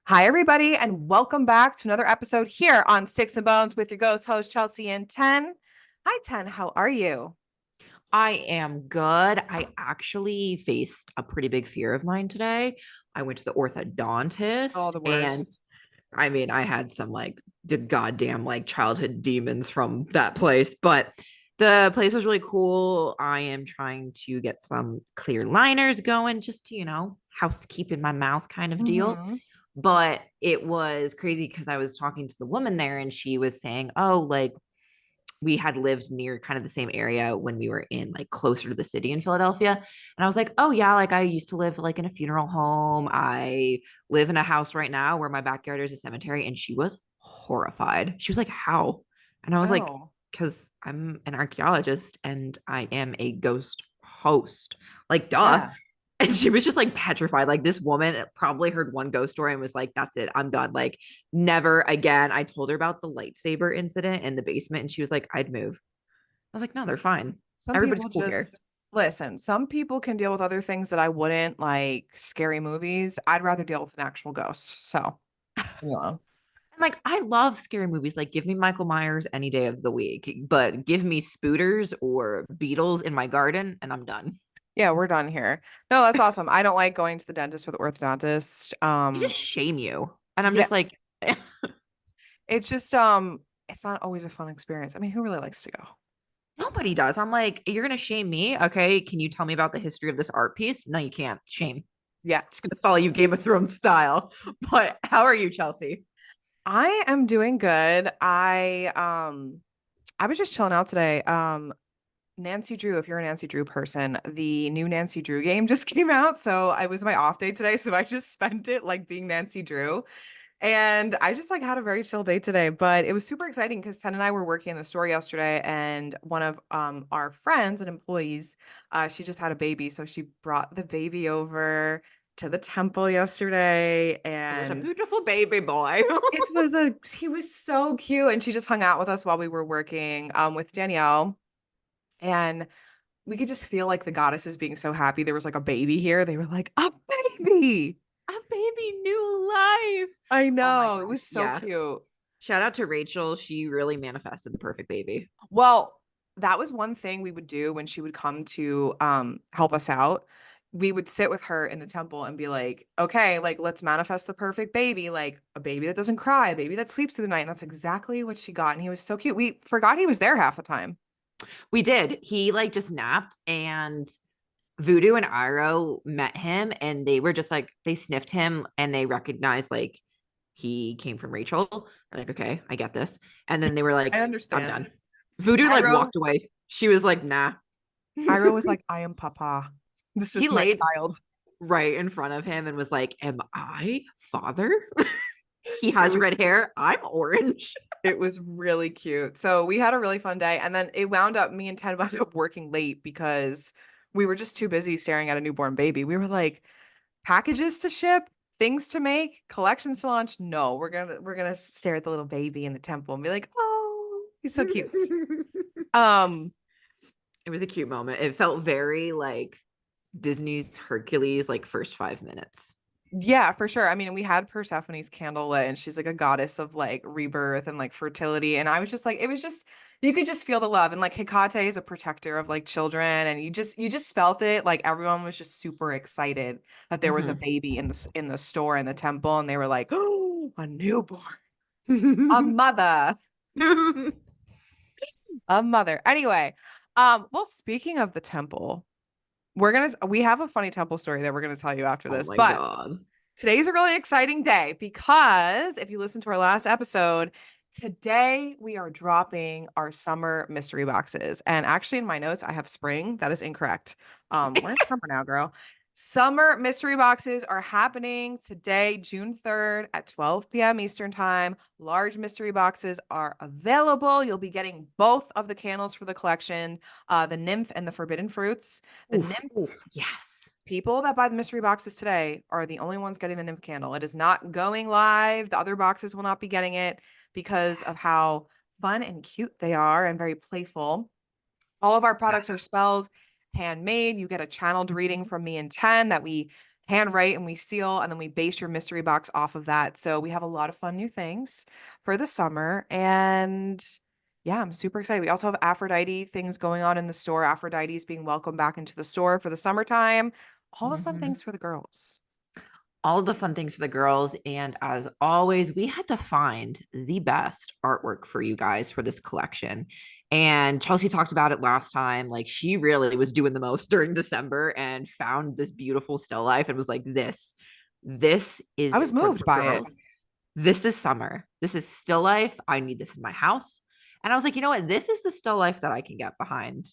Hi, everybody, and welcome back to another episode here on Sticks and Bones with your ghost host, Chelsea and Ten. Hi, Ten. How are you? I am good. I actually faced a pretty big fear of mine today. I went to the Oh, orthodontist the and worst. I had some the goddamn childhood demons from that place, but the place was really cool. I am trying to get some clear liners going just to, housekeep in my mouth kind of deal. Mm-hmm. But it was crazy because I was talking to the woman there and she was saying, "Oh, we had lived near kind of the same area when we were in closer to the city in Philadelphia." And I was like, "Oh yeah, I used to live in a funeral home. I live in a house right now where my backyard is a cemetery." And she was horrified. She was like, "How?" And I was like, Oh, "Because I'm an archaeologist and I am a ghost host. Like, duh." yeah. And she was just petrified. Like, this woman probably heard one ghost story and was like, "That's it. I'm done. Like, never again." I told her about the lightsaber incident in the basement and she was like, "I'd move." I was like, "No, they're fine. Some Everybody's people cool here." just listen. Some people can deal with other things that I wouldn't, like scary movies. I'd rather deal with an actual ghost. So, yeah. And I love scary movies. Like, give me Michael Myers any day of the week, but give me spooters or beetles in my garden and I'm done. Yeah, we're done here. No, that's awesome. I don't like going to the dentist or the orthodontist. They just shame you. And I'm Yeah, just like, it's just it's not always a fun experience. I mean, who really likes to go? nobody does. I'm like, "You're gonna shame me? Okay, can you tell me about the history of this art piece?" No, you can't. Shame. Yeah. Just gonna follow you Game of Thrones style. But how are you, Chelsea? I am doing good. I was just chilling out today. Nancy Drew, if you're a Nancy Drew person, the new Nancy Drew game just came out. So I was my off day today. So I just spent it like being Nancy Drew. And I just like had a very chill day today. But it was super exciting because Ten and I were working in the store yesterday, and one of our friends and employees, she just had a baby. So she brought the baby over to the temple yesterday, Such a and beautiful baby boy. he was so cute, and she just hung out with us while we were working with Danielle, and we could just feel like the goddesses being so happy there was like a baby here. They were like, a baby. A baby new life. I Oh my know. It gosh. was so Yeah. cute. Shout out to Rachel. She really manifested the perfect baby. Well, that was one thing we would do when she would come to help us out. We would sit with her in the temple and be like, okay, like let's manifest the perfect baby, like a baby that doesn't cry, a baby that sleeps through the night. And that's exactly what she got. And he was so cute. We forgot he was there half the time. We did. He just napped and Voodoo and Iro met him and they were just they sniffed him and they recognized he came from Rachel. They're like, "Okay, I get this." And then they were I like, "I'm understand. done." Voodoo Iro, walked away. She was like, "Nah." Iro was like, I am Papa. This He is my laid child. right in front of him and was like, "Am I father?" He It has was red hair. I'm orange. it was really cute. So we had a really fun day. And then it wound up me and Ted wound up working late because we were just too busy staring at a newborn baby. We were like, packages to ship, things to make, collections to launch. No, we're gonna stare at the little baby in the temple and be like, oh, he's so cute. Um, It was a cute moment. It felt very Disney's Hercules, first 5 minutes. yeah, for sure. I mean, we had Persephone's candle lit, and she's like a goddess of like rebirth and like fertility. And I was just like, it was just you could just feel the love. And like Hecate is a protector of like children, and you just felt it. Like everyone was just super excited that there was a Mhm. baby in the store in the temple, and they were like, oh, a newborn, a mother, a mother. Anyway, well, speaking of the temple, we have a funny temple story that we're gonna tell you after Oh this, my but. god. Today's a really exciting day because if you listen to our last episode, today we are dropping our summer mystery boxes. And actually, in my notes, I have spring. That is incorrect. We're in summer now, girl. Summer mystery boxes are happening today, June 3rd at 12 p.m. Eastern Time. Large mystery boxes are available. You'll be getting both of the candles for the collection, the nymph and the forbidden fruits. The Oof, nymph oof, yes. people that buy the mystery boxes today are the only ones getting the nymph candle. It is not going live. The other boxes will not be getting it because of how fun and cute they are and very playful. All of our products are Yes. spelled handmade. You get a channeled reading from me and 10 that we handwrite and we seal and then we base your mystery box off of that. So we have a lot of fun new things for the summer. And yeah, I'm super excited. We also have Aphrodite things going on in the store. Aphrodite is being welcomed back into the store for the summertime. All the fun Mhm. things for the girls. All the fun things for the girls. And as always, we had to find the best artwork for you guys for this collection. And Chelsea talked about it last time. Like she really was doing the most during December and found this beautiful still life and was like, this I is was for moved the by it. girls. This is summer. This is still life. I need this in my house. And I was like, you know what? This is the still life that I can get behind.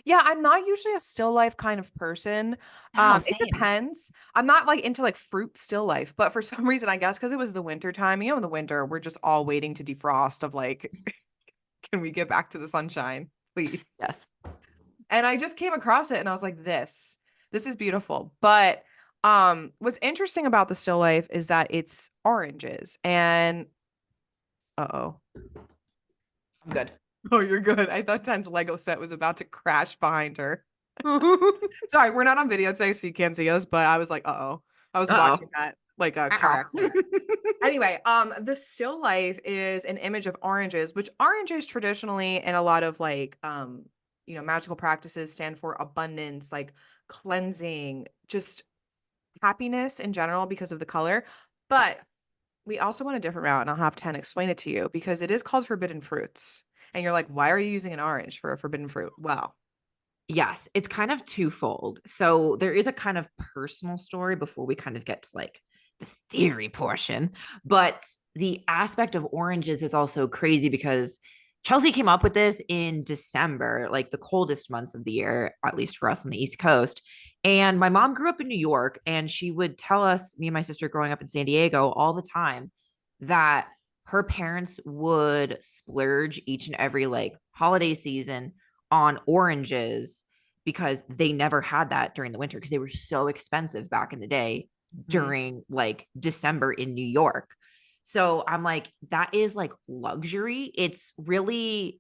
Yeah, I'm not usually a still life kind of person. No, It same. depends. I'm not like into like fruit still life, but for some reason, I guess because it was the winter time, in the winter, we're just all waiting to defrost of like, can we get back to the sunshine, please? Yes. And I just came across it and I was like, this is beautiful. But what's interesting about the still life is that it's oranges and uh-oh. I'm good. Oh, you're good. I thought Ten's Lego set was about to crash behind her. Sorry, we're not on video today, so you can't see us, but I was like, uh-oh. I was Uh-oh. watching that like a car Uh-oh. accident. Anyway, the still life is an image of oranges, which oranges traditionally in a lot of like magical practices stand for abundance, like cleansing, just happiness in general because of the color. But Yes. we also went a different route, and I'll have 10 explain it to you because it is called forbidden fruits. And you're like, why are you using an orange for a forbidden fruit? Well, Yes, it's kind of twofold. So there is a kind of personal story before we kind of get to like the theory portion. But the aspect of oranges is also crazy because Chelsea came up with this in December, like the coldest months of the year, at least for us on the East Coast. And my mom grew up in New York, and she would tell us, me and my sister growing up in San Diego, all the time that her parents would splurge each and every like holiday season on oranges because they never had that during the winter because they were so expensive back in the day mhm. during like December in New York. So I'm like, that is like luxury. It's really,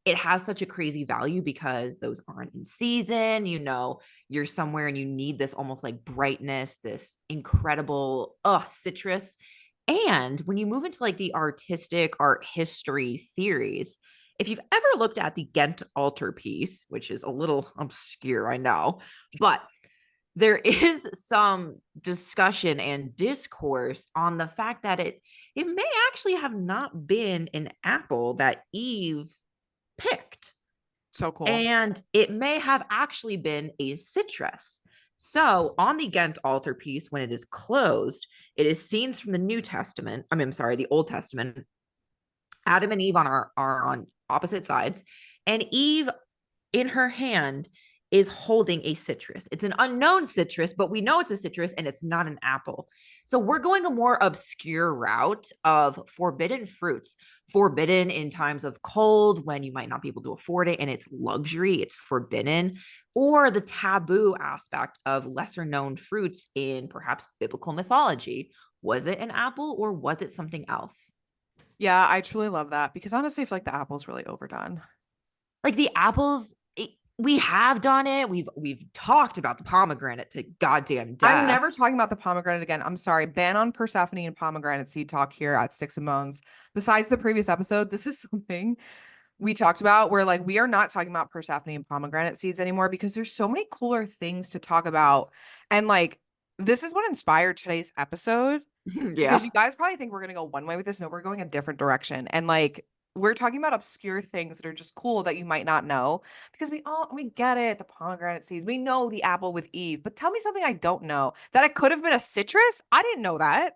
it has such a crazy value because those aren't in season. You're somewhere and you need this almost like brightness, this incredible citrus. And when you move into like the artistic art history theories, if you've ever looked at the Ghent altarpiece, which is a little obscure, I know, but there is some discussion and discourse on the fact that it may actually have not been an apple that Eve picked, So cool. and it may have actually been a citrus. So on the Ghent altarpiece, when it is closed, it is scenes from the New Testament. I'm sorry, the Old Testament. Adam and Eve are on opposite sides, and Eve in her hand is holding a citrus. It's an unknown citrus, but we know it's a citrus and it's not an apple. So we're going a more obscure route of forbidden fruits, forbidden in times of cold when you might not be able to afford it and it's luxury, it's forbidden, or the taboo aspect of lesser known fruits in perhaps biblical mythology. Was it an apple or was it something else? Yeah, I truly love that because honestly, I feel like the apple's really overdone. Like the apples, we have done it. We've talked about the pomegranate to goddamn I'm death. never talking about the pomegranate again. I'm sorry. Ban on Persephone and pomegranate seed talk here at Sticks and Bones. Besides the previous episode, this is something we talked about where like we are not talking about Persephone and pomegranate seeds anymore because there's so many cooler things to talk about. And like this is what inspired today's episode because Yeah. you guys probably think we're gonna go one way with this. No, we're going a different direction. And like we're talking about obscure things that are just cool that you might not know because we get it, the pomegranate seeds. We know the apple with Eve, but tell me something I don't know. That it could have been a citrus? I didn't know that.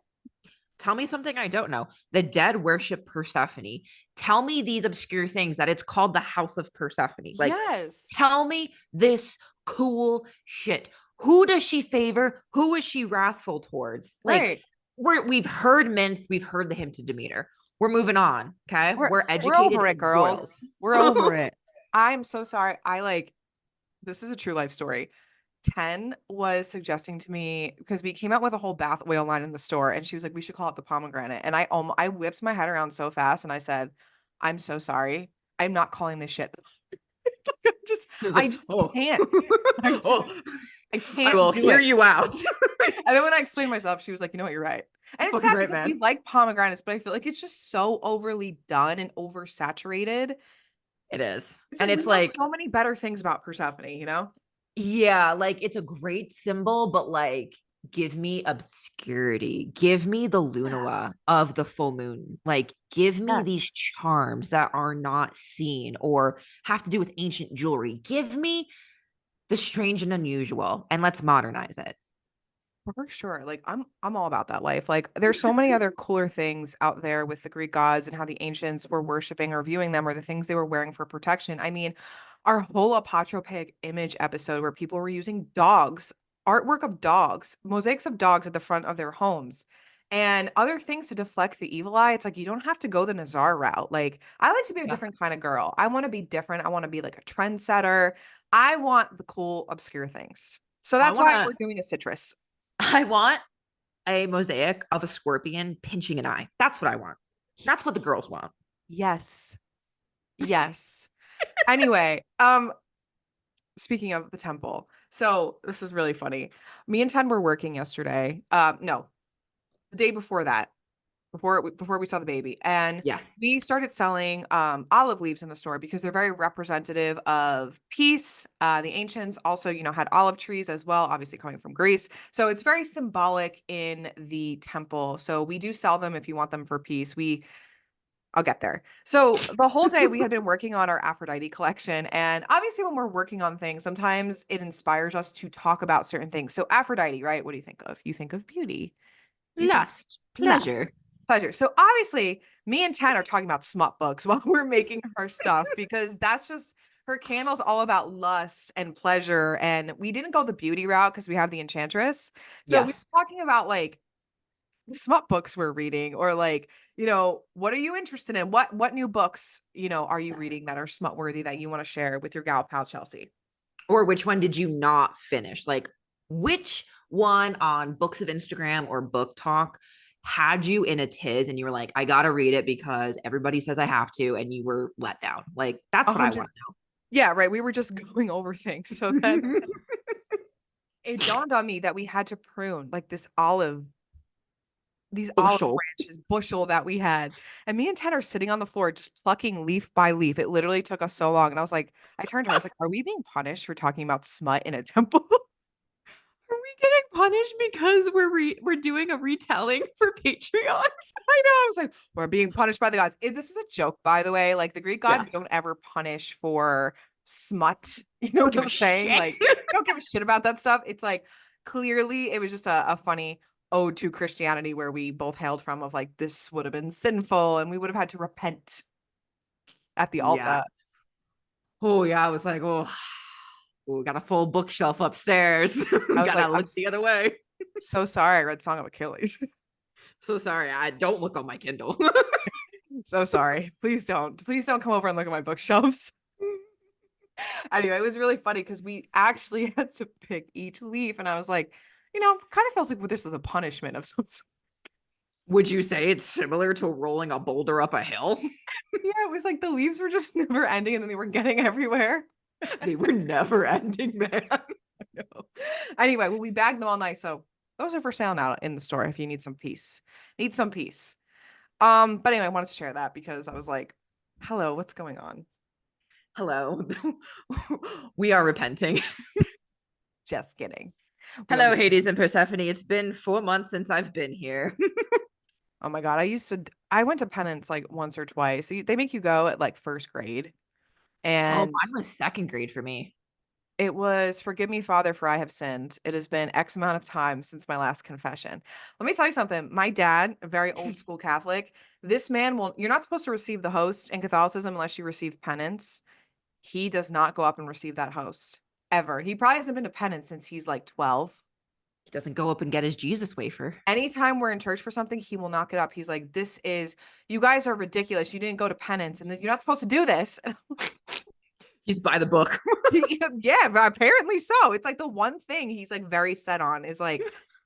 Tell me something I don't know. The dead worship Persephone. Tell me these obscure things that it's called the House of Persephone. Like, Yes. tell me this cool shit. Who does she favor? Who is she wrathful towards? Like, Right. we've heard myth, we've heard the hymn to Demeter. We're moving on. Okay. We're We're educated over it, royals. girls. We're over it. I'm so sorry. I like this is a true life story. 10 was suggesting to me because we came out with a whole bath oil line in the store and she was like, we should call it the pomegranate. And I whipped my head around so fast and I said, I'm so sorry. I'm not calling this shit. just It's I like, just oh, can't. I just oh. I I can't will do hear it. you out. And then when I explained myself, she was like, you know what, you're right. And it's Fucking sad right, because we man. like pomegranates, but I feel like it's just so overly done and oversaturated. It is. It's And like we it's know like, so many better things about Persephone, you know? yeah, like it's a great symbol, but like give me obscurity. Give me the Yeah. lunula of the full moon. Like give me these Yes. charms that are not seen or have to do with ancient jewelry. Give me the strange and unusual and let's modernize it. For sure. Like I'm all about that life. Like there's so many other cooler things out there with the Greek gods and how the ancients were worshiping or viewing them or the things they were wearing for protection. I mean, our whole apotropaic image episode where people were using dogs, artwork of dogs, mosaics of dogs at the front of their homes. And other things to deflect the evil eye. It's like you don't have to go the Nazar route. Like I like to be a Yeah. different kind of girl. I want to be different. I want to be like a trendsetter. I want the cool, obscure things. So I that's want why to we're doing a citrus. I want a mosaic of a scorpion pinching an eye. That's what I want. That's what the girls want. Yes. Yes. Anyway, speaking of the temple. So this is really funny. Me and Ten were working yesterday. No, the day before that, before we saw the baby. And Yeah. we started selling olive leaves in the store because they're very representative of peace. The ancients also, had olive trees as well, obviously coming from Greece. So it's very symbolic in the temple. So we do sell them if you want them for peace. I'll get there. So the whole day we had been working on our Aphrodite collection. And obviously, when we're working on things, sometimes it inspires us to talk about certain things. So, Aphrodite, right? What do you think of? You think of beauty, you think Lust, pleasure. lust, pleasure. So, obviously, me and Tan are talking about smut books while we're making her stuff because that's just her candle's all about lust and pleasure. And we didn't go the beauty route because we have the Enchantress. So, we Yes. were talking about like, smut books we're reading or like what are you interested in, what new books are you Yes. reading that are smut worthy that you want to share with your gal pal Chelsea. Or which one did you not finish? Like, which one on books of Instagram or book talk had you in a tiz and you were like, I gotta read it because everybody says I have to, and you were let down? Like, A that's what I hundred. want Yeah, right, we were just going over things, so to then know. it dawned on me that we had to prune like these olive Bushel. branches bushel that we had, and me and Ted are sitting on the floor just plucking leaf by leaf. It literally took us so long, and I turned to her, I was like, are we being punished for talking about smut in a temple? Are we getting punished because we're doing a retelling for Patreon? I know. I was like, we're being punished by the gods. This is a joke, by the way. Like the Greek Yeah. gods don't ever punish for smut. You know Don't what give a I'm saying? shit. Like, don't give a shit about that stuff. It's like clearly it was just a funny ode to Christianity where we both hailed from of like this would have been sinful and we would have had to repent at the Yeah. altar. Oh yeah. I was like, oh, oh, we got a full bookshelf upstairs. I was like, Gotta look the other way. so sorry I read Song of Achilles. So sorry. I don't look on my Kindle. So sorry. Please don't. Please don't come over and look at my bookshelves. Anyway, it was really funny because we actually had to pick each leaf, and I was like, kind of feels like this is a punishment of some sort. Would you say it's similar to rolling a boulder up a hill? Yeah, it was like the leaves were just never ending, and then they were getting everywhere. They were never ending, man. No. Anyway, well, we bagged them all nice, so those are for sale now in the store if you need some peace. Need some peace. But anyway, I wanted to share that because I was like, hello, what's going on? Hello. We are repenting. Just kidding. We are. Hello, Hades and Persephone. It's been 4 months since I've been here. Oh my God, I went to penance like once or twice. They make you go at like first grade. Oh, And mine was second grade for me. it was, forgive me, Father, for I have sinned. It has been X amount of time since my last confession. Let me tell you something. My dad, a very old school Catholic, this man you're not supposed to receive the host in Catholicism unless you receive penance. He does not go up and receive that host ever. He probably hasn't been to penance since he's like 12. He doesn't go up and get his Jesus wafer. Anytime we're in church for something, he will knock it up. He's like, you guys are ridiculous. You didn't go to penance and you're not supposed to do this. He's by the book. Yeah, but apparently so. It's like the one thing he's like very set on is like,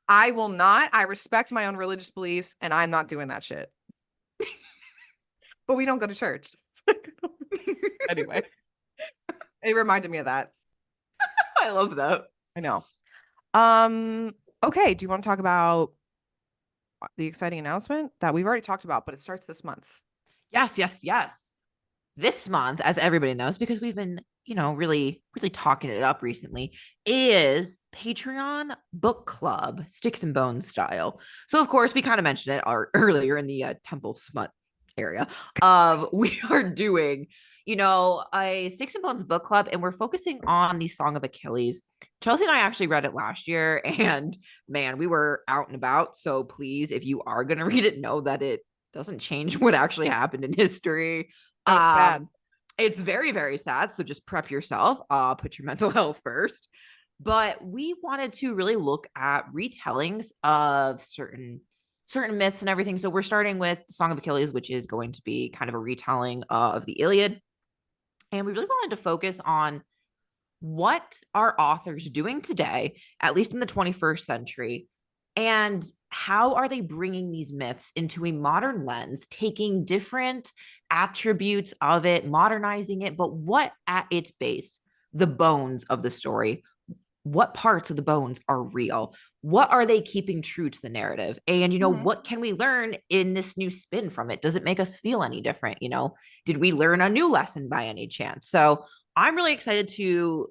I respect my own religious beliefs and I'm not doing that shit. But we don't go to church. Anyway, it reminded me of that. I love that. I know. Um, okay, do you want to talk about the exciting announcement that we've already talked about, but it starts this month? Yes, yes, yes. This month, as everybody knows, because we've been, really, really talking it up recently, is Patreon book club, sticks and bones style. So, of course, we kind of mentioned it earlier in the Temple Smut area of we are doing, a sticks and bones book club, and we're focusing on the Song of Achilles. Chelsea and I actually read it last year, and man, we were out and about. So, please, if you are going to read it, know that it doesn't change what actually happened in history. Oh, it's sad. um it's very, very sad. So just prep yourself, put your mental health first. But we wanted to really look at retellings of certain myths and everything. So we're starting with the Song of Achilles, which is going to be kind of a retelling of the Iliad. And we really wanted to focus on what are authors doing today, at least in the 21st century, and how are they bringing these myths into a modern lens, taking different attributes of it, modernizing it, but what at its base, the bones of the story, what parts of the bones are real, what are they keeping true to the narrative, and Hmm. what can we learn in this new spin from it? Does it make us feel any different? Did we learn a new lesson by any chance? So I'm really excited to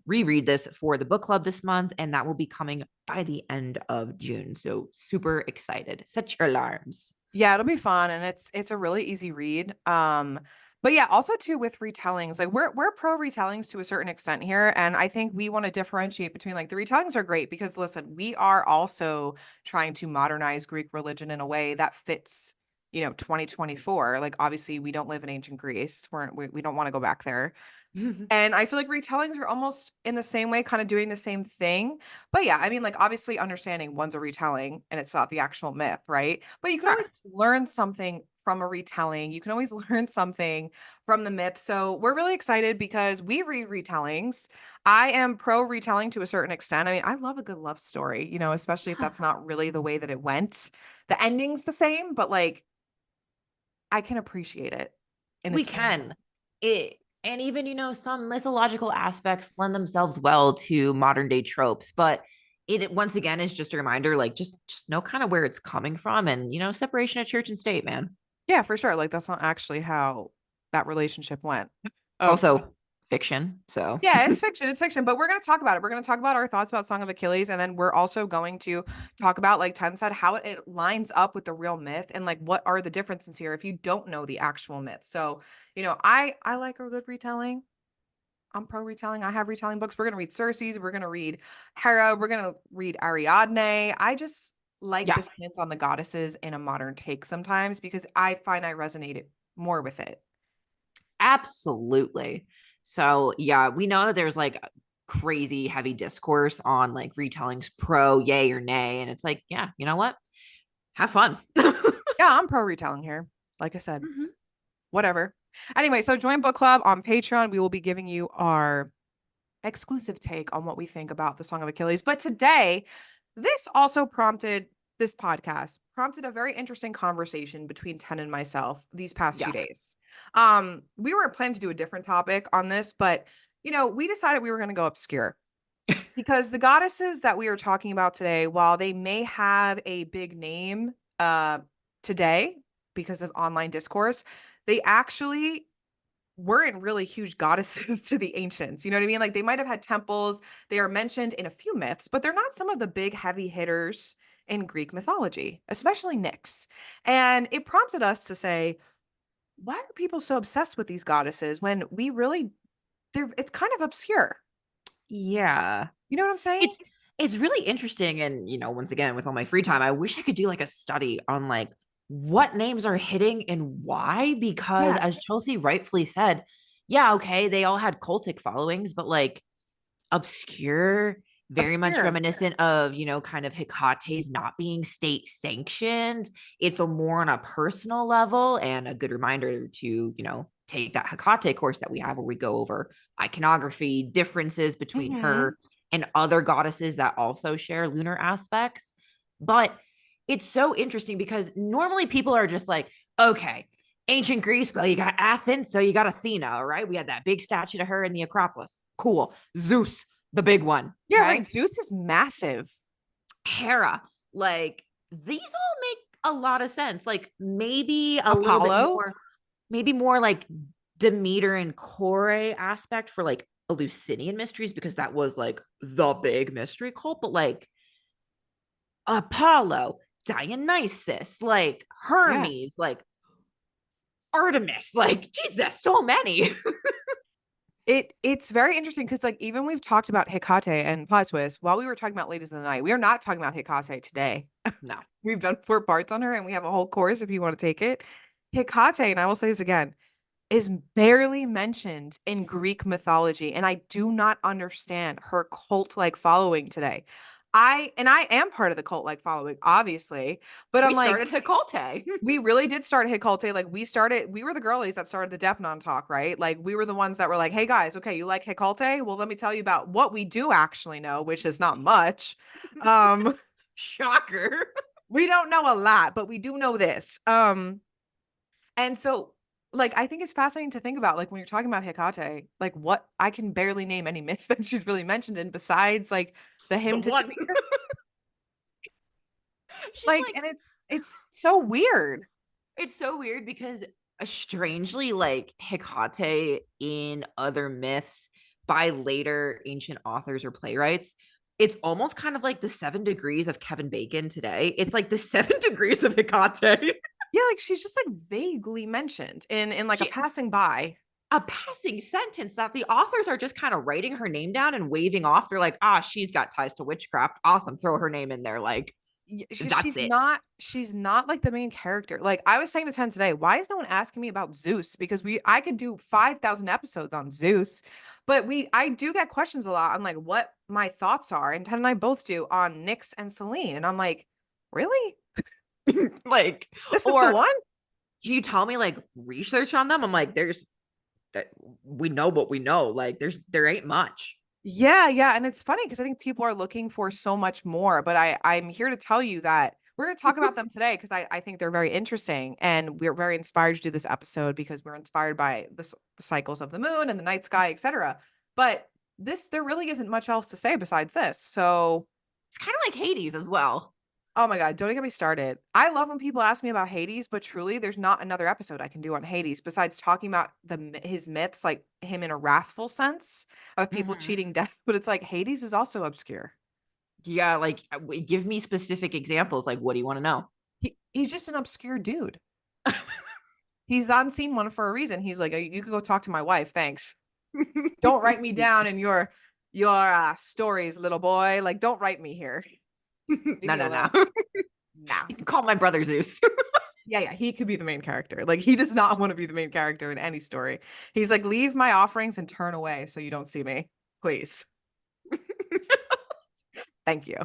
reread this for the book club this month, and that will be coming by the end of June. So super excited. Set your alarms. Yeah, it'll be fun and it's a really easy read. But yeah, also too with retellings, like we're pro retellings to a certain extent here, and I think we want to differentiate between like the retellings are great because listen, we are also trying to modernize Greek religion in a way that fits, 2024. Like obviously we don't live in ancient Greece. We don't want to go back there. And I feel like retellings are almost in the same way, kind of doing the same thing. But yeah, I mean, like obviously understanding one's a retelling and it's not the actual myth, right? But you can always Correct. learn something from a retelling. You can always learn something from the myth. So we're really excited because we read retellings. I am pro retelling to a certain extent. I mean, I love a good love story, especially if Yeah, that's not really the way that it went. The ending's the same, but like I can appreciate it in we its own. can. It and even some mythological aspects lend themselves well to modern day tropes, but it once again is just a reminder, like just know kind of where it's coming from, and separation of church and state, man. Yeah, for sure. Like that's not actually how that relationship went. It's Oh, also fiction, so yeah, it's fiction. It's fiction, but we're going to talk about it. We're going to talk about our thoughts about Song of Achilles, and then we're also going to talk about, like Ten said, how it lines up with the real myth and like what are the differences here if you don't know the actual myth. So, I like a good retelling. I'm pro retelling. I have retelling books. We're going to read Circe's. We're going to read Hera. We're going to read Ariadne. I just like yeah, the spins on the goddesses in a modern take sometimes because I find I resonated more with it. absolutely. So yeah, we know that there's like crazy heavy discourse on like retellings pro yay or nay, and it's like, yeah, you know what, have fun. Yeah, I'm pro retelling here. Like I said, Mhm. whatever. Anyway, so join book club on Patreon. We will be giving you our exclusive take on what we think about the Song of Achilles. But today, this also prompted this podcast prompted a very interesting conversation between Ten and myself these past few Yes. days. We were planning to do a different topic on this, but we decided we were going to go obscure because the goddesses that we are talking about today, while they may have a big name today because of online discourse, they actually weren't really huge goddesses to the ancients. You know what I mean? Like they might have had temples. They are mentioned in a few myths, but they're not some of the big heavy hitters in Greek mythology, especially Nyx. And it prompted us to say, why are people so obsessed with these goddesses when we really it's kind of obscure. Yeah. You know what I'm saying? It's really interesting, and once again, with all my free time, I wish I could do like a study on like what names are hitting and why, because as Yes. Chelsea rightfully said, yeah, okay, they all had cultic followings, but like obscure, very much Obscure. reminiscent of, kind of Hecate's not being state sanctioned. It's a more on a personal level, and a good reminder to, take that Hecate course that we have where we go over iconography, differences between Hmm. her and other goddesses that also share lunar aspects. But it's so interesting because normally people are just like, okay, ancient Greece, well, you got Athens, so you got Athena, all right? We had that big statue to her in the Acropolis. Cool. Zeus, the big one. Yeah, Okay. right. Zeus is massive. Hera, like these all make a lot of sense. Like maybe a little bit Apollo. more, maybe more like Demeter and Kore aspect for like Eleusinian mysteries, because that was like the big mystery cult, but like Apollo, Dionysus, like Yeah. Hermes, like Artemis, like Jesus, so many. It's very interesting because like even we've talked about Hecate and plot twist while we were talking about Ladies of the Night. We are not talking about Hecate today. No. We've done 4 parts on her and we have a whole course if you want to take it. Hecate, and I will say this again, is barely mentioned in Greek mythology, and I do not understand her cult-like following today. I am part of the cult-like following, obviously, but We I'm like, started Hecate. we really did start Hecate. Like we were the girlies that started the Deepnon talk, right? Like we were the ones that were like, hey guys, okay, you like Hecate? Well, let me tell you about what we do actually know, which is not much. Um, Shocker. we don't know a lot, but we do know this. And so, like, I think it's fascinating to think about, like, when you're talking about Hecate, like, what I can barely name any myth that she's really mentioned in besides, like, the The hymn to one. Demeter. She's Like, like, and it's so weird. it's so weird because strangely, like Hecate in other myths by later ancient authors or playwrights, it's almost kind of like the 7 degrees of Kevin Bacon today. It's like the 7 degrees of Hecate. Yeah, like she's just like vaguely mentioned in like a She passing by. a passing sentence that the authors are just kind of writing her name down and waving off. They're like, ah, she's got ties to witchcraft. Awesome. Throw her name in there. Like, that's it. She's not like the main character. Like I was saying to 10 today, why is no one asking me about Zeus? Because I could do 5,000 episodes on Zeus, but I do get questions a lot on like what my thoughts are, and 10 and I both do on Nyx and Selene, and I'm like, really? Like, This is the or one? can you tell me like research on them? I'm like, there's that we know what we know. Like, there ain't much. Yeah, yeah, and it's funny because I think people are looking for so much more, but I'm here to tell you that we're going to talk about them today because I think they're very interesting, and we're very inspired to do this episode because we're inspired by the cycles of the moon and the night sky, etc. But there really isn't much else to say besides this. So It's kind of like Hades as well. oh my God, don't get me started. I love when people ask me about Hades, but truly, there's not another episode I can do on Hades besides talking about his myths, like him in a wrathful sense of people Mhm. cheating death. But it's like Hades is also obscure. Yeah, like give me specific examples. Like, what do you want to know? He's just an obscure dude. He's the unseen one for a reason. He's like, you could go talk to my wife, thanks. Don't write me down in your stories, little boy. Like, don't write me here. Leave No, me no, no. alone. Now. You can call my brother Zeus. Yeah, yeah, he could be the main character. Like he does not want to be the main character in any story. He's like, leave my offerings and turn away so you don't see me. Please. Thank you.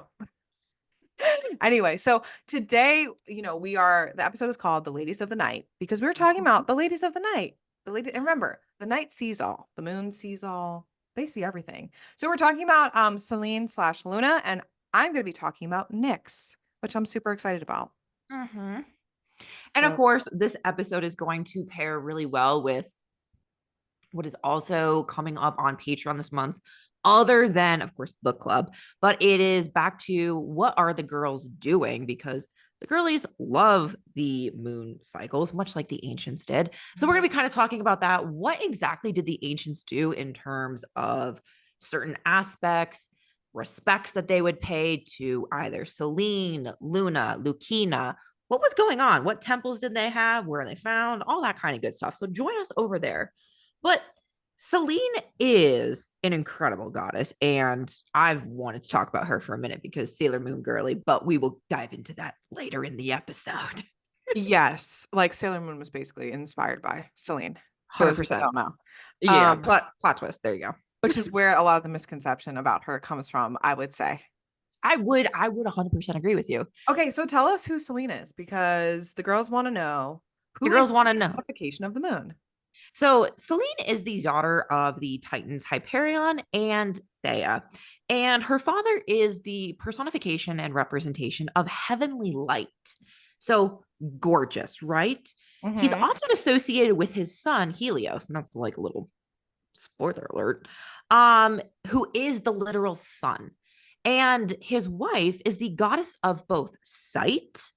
Anyway, so today, the episode is called The Ladies of the Night because we were talking about the ladies of the night. The lady, and remember, the night sees all, the moon sees all, they see everything. So we're talking about Selene slash Luna, and I'm gonna be talking about Nyx, which I'm super excited about. Mhm. And of So course, this episode is going to pair really well with what is also coming up on Patreon this month, other than, of course, book club. But it is back to what are the girls doing? Because the girlies love the moon cycles, much like the ancients did. So we're going to be kind of talking about that. What exactly did the ancients do in terms of certain aspects, respects that they would pay to either Selene, Luna, Lucina? What was going on? What temples did they have? Where are they found? All that kind of good stuff. So join us over there. But Selene is an incredible goddess, and I've wanted to talk about her for a minute because Sailor Moon girly, but we will dive into that later in the episode. yes, like Sailor Moon was basically inspired by Selene, for those of you that 100%. don't know. Yeah, Um, plot twist. There you go. which is where a lot of the misconception about her comes from, I would say. I would 100% agree with you. Okay, so tell us who Selene is because the girls want to know The who is girls the want to know. personification of the moon. So Selene is the daughter of the Titans Hyperion and Thea, and her father is the personification and representation of heavenly light. So gorgeous, right? He's Hmm. often associated with his son Helios, and that's like a little spoiler alert, who is the literal sun. And his wife is the goddess of both sight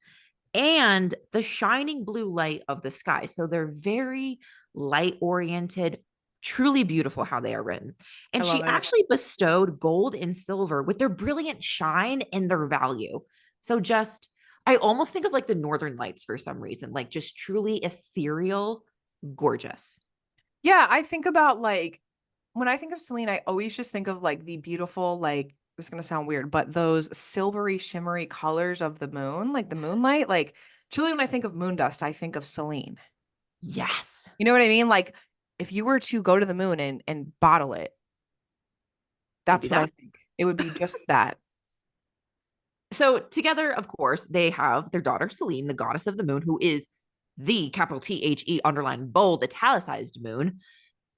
and the shining blue light of the sky. So they're very light oriented, truly beautiful how they are written. I And love she it. actually bestowed gold and silver with their brilliant shine and their value. So just, I almost think of like the Northern Lights for some reason, like just truly ethereal, gorgeous. Yeah, I think about like when I think of Selene, I always just think of like the beautiful, like this is gonna sound weird, but those silvery, shimmery colors of the moon, like the moonlight. Like truly, when I think of moon dust, I think of Selene. Yes. You know what I mean? Like if you were to go to the moon and bottle it, It'd that's be what I that. think. It would be just that. So together, of course, they have their daughter Selene, the goddess of the moon, who is the capital THE underlined bold italicized moon.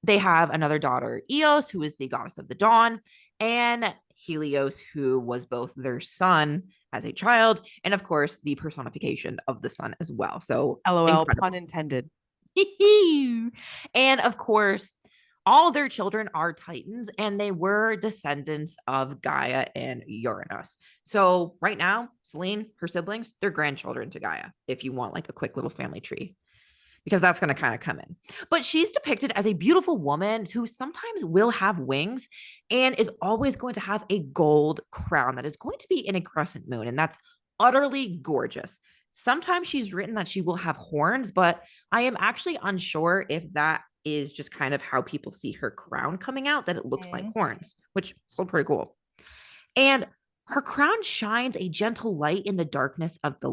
They have another daughter, Eos, who is the goddess of the dawn, and Helios, who was both their son as a child, and of course, the personification of the sun as well. So LOL, pun incredible. intended. And of course, all their children are Titans, and they were descendants of Gaia and Uranus. So, right now, Selene, her siblings, they're grandchildren to Gaia, if you want like a quick little family tree, because that's going to kind of come in. But she's depicted as a beautiful woman who sometimes will have wings and is always going to have a gold crown that is going to be in a crescent moon. And that's utterly gorgeous. Sometimes she's written that she will have horns, but I am actually unsure if that is just kind of how people see her crown coming out, that it looks like Mhm. horns, which is still pretty cool. And her crown shines a gentle light in the darkness of the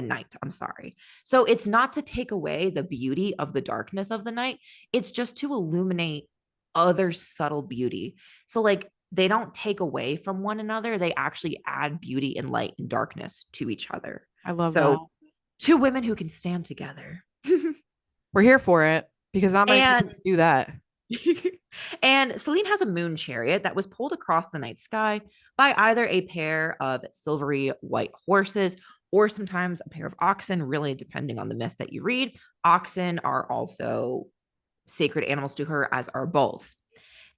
night. I'm sorry. So it's not to take away the beauty of the darkness of the night. It's just to illuminate other subtle beauty. So like they don't take away from one another. They actually add beauty and light and darkness to each other. I love that. So two women who can stand together. We're here for it because not many people And can do that. and Selene has a moon chariot that was pulled across the night sky by either a pair of silvery white horses or sometimes a pair of oxen, really depending on the myth that you read. Oxen are also sacred animals to her, as are bulls.